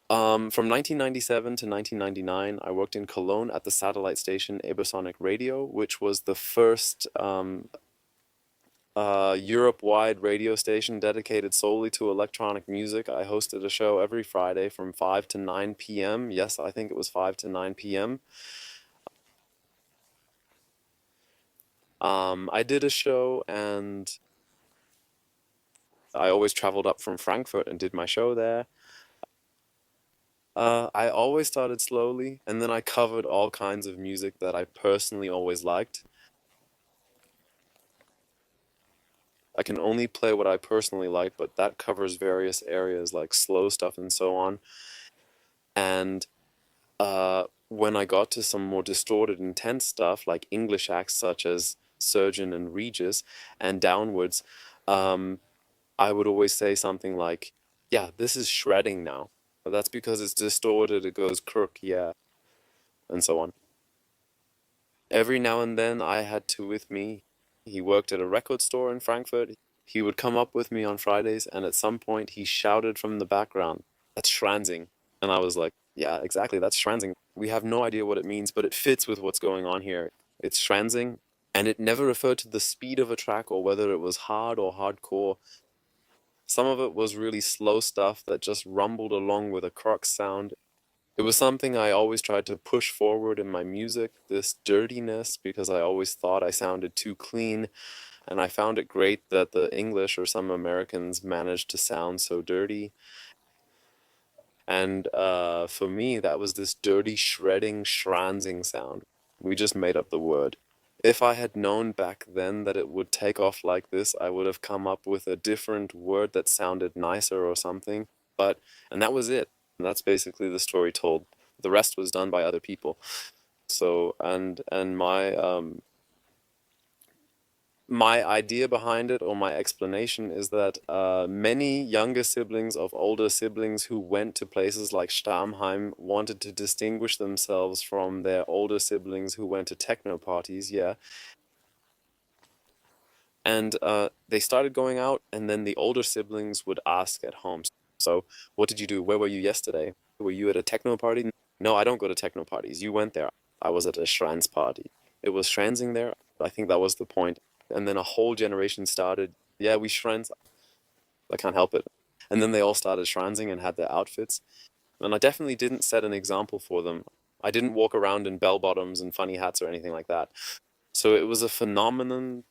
From 1997 to 1999, I worked in Cologne at the satellite station Evosonic Radio, which was the first Europe-wide radio station dedicated solely to electronic music. I hosted a show every Friday from 5 to 9 p.m. Yes, I think it was 5 to 9 p.m. I did a show and I always traveled up from Frankfurt and did my show there. I always started slowly, and then I covered all kinds of music that I personally always liked. I can only play what I personally like, but that covers various areas like slow stuff and so on. And when I got to some more distorted, intense stuff like English acts such as Surgeon and Regis and downwards, um, I would always say something like, yeah, this is shredding now. But that's because it's distorted, it goes crook, yeah, and so on. Every now and then I had two with me. He worked at a record store in Frankfurt. He would come up with me on Fridays, and at some point he shouted from the background, "That's Schranzing." And I was like, yeah, exactly, that's Schranzing. We have no idea what it means, but it fits with what's going on here. It's Schranzing, and it never referred to the speed of a track or whether it was hard or hardcore. Some of it was really slow stuff that just rumbled along with a crux sound. It was something I always tried to push forward in my music, this dirtiness, because I always thought I sounded too clean, and I found it great that the English or some Americans managed to sound so dirty. And for me, that was this dirty, shredding, schranzing sound. We just made up the word. If I had known back then that it would take off like this, I would have come up with a different word that sounded nicer or something. But, and that was it. And that's basically the story told. The rest was done by other people. So, and my idea behind it, or my explanation, is that many younger siblings of older siblings who went to places like Stammheim wanted to distinguish themselves from their older siblings who went to techno parties, yeah. And they started going out, and then the older siblings would ask at home, so, what did you do? Where were you yesterday? Were you at a techno party? No, I don't go to techno parties. You went there. I was at a Schranz party. It was Schranzing there. I think that was the point. And then a whole generation started, yeah, we Schranz. I can't help it. And then they all started Schranzing and had their outfits. And I definitely didn't set an example for them. I didn't walk around in bell bottoms and funny hats or anything like that. So it was a phenomenon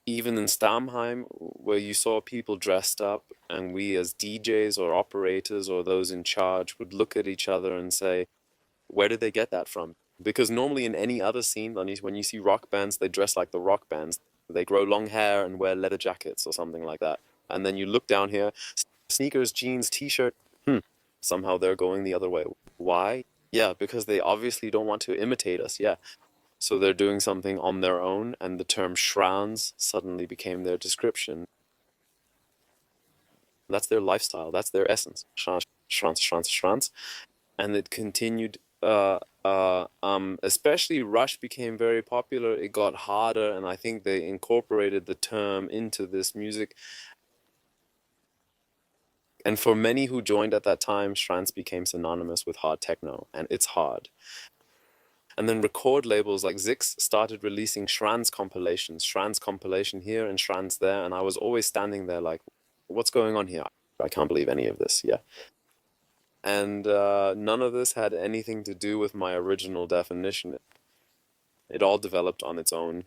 even in Stammheim, where you saw people dressed up, and we as DJs or operators or those in charge would look at each other and say, where did they get that from? Because normally in any other scene, when you see rock bands, they dress like the rock bands. They grow long hair and wear leather jackets or something like that. And then you look down here, sneakers, jeans, t-shirt, somehow they're going the other way. Why? Yeah, because they obviously don't want to imitate us. Yeah, so they're doing something on their own, and the term Schranz suddenly became their description. That's their lifestyle, that's their essence. Schranz, Schranz, Schranz, Schranz. And it continued, especially Rush became very popular. It got harder, and I think they incorporated the term into this music. And for many who joined at that time, Schranz became synonymous with hard techno, and it's hard. And then record labels like Zix started releasing Schranz compilations, Schranz compilation here and Schranz there, and I was always standing there like, what's going on here? I can't believe any of this, yeah. And none of this had anything to do with my original definition. It all developed on its own.